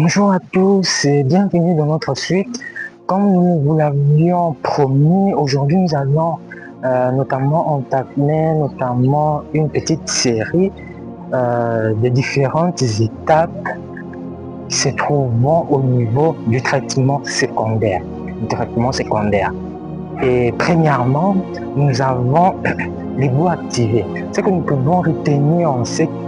Bonjour à tous et bienvenue dans notre suite. Comme nous vous l'avions promis, aujourd'hui nous allons notamment entamer une petite série de différentes étapes se trouvant au niveau du traitement secondaire. Et premièrement, nous avons les bouts activés. Ce que nous pouvons retenir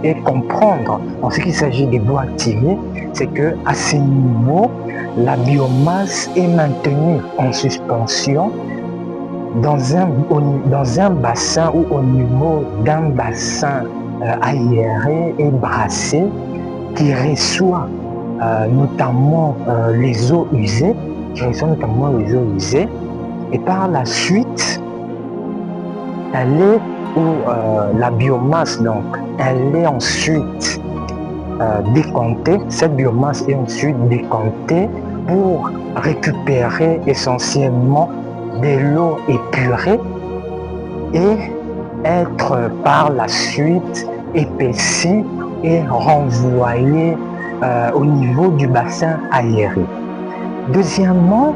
et comprendre en ce qu'il s'agit des bouts activés, c'est que à ce niveau, la biomasse est maintenue en suspension dans un bassin ou au niveau d'un bassin aéré et brassé qui reçoit notamment les eaux usées, et par la suite, la biomasse, donc, elle est ensuite décomptée. Cette biomasse est ensuite décomptée pour récupérer essentiellement de l'eau épurée et être par la suite épaissie et renvoyée au niveau du bassin aéré. Deuxièmement,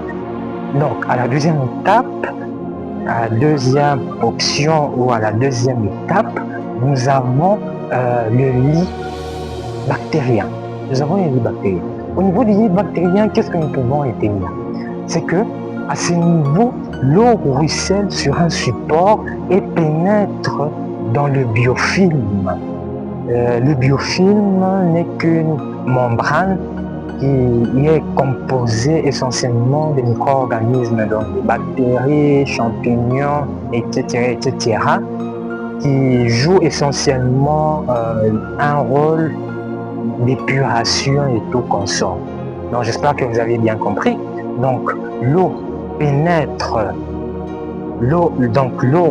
donc à la deuxième étape, à la deuxième option ou à la deuxième étape, nous avons le lit bactérien. Au niveau du lit bactérien, qu'est-ce que nous pouvons retenir? C'est que à ce niveau, l'eau ruisselle sur un support et pénètre dans le biofilm. Le biofilm n'est qu'une membrane qui est composé essentiellement de micro-organismes, donc des bactéries, champignons, etc., qui jouent essentiellement un rôle d'épuration et tout consort. Donc j'espère que vous avez bien compris. Donc l'eau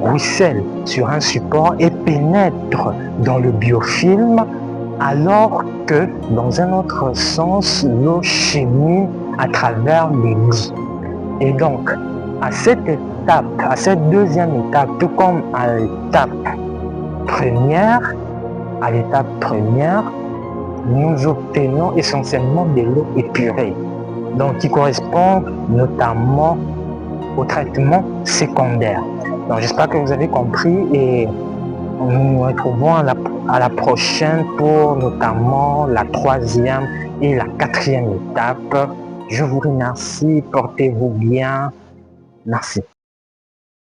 ruisselle sur un support et pénètre dans le biofilm, alors que dans un autre sens, l'eau chemine à travers les lits. Et donc, à cette deuxième étape, tout comme à l'étape première, nous obtenons essentiellement de l'eau épurée, donc qui correspond notamment au traitement secondaire. Donc j'espère que vous avez compris et nous nous retrouvons à la prochaine pour notamment la troisième et la quatrième étape. Je vous remercie, portez-vous bien. Merci.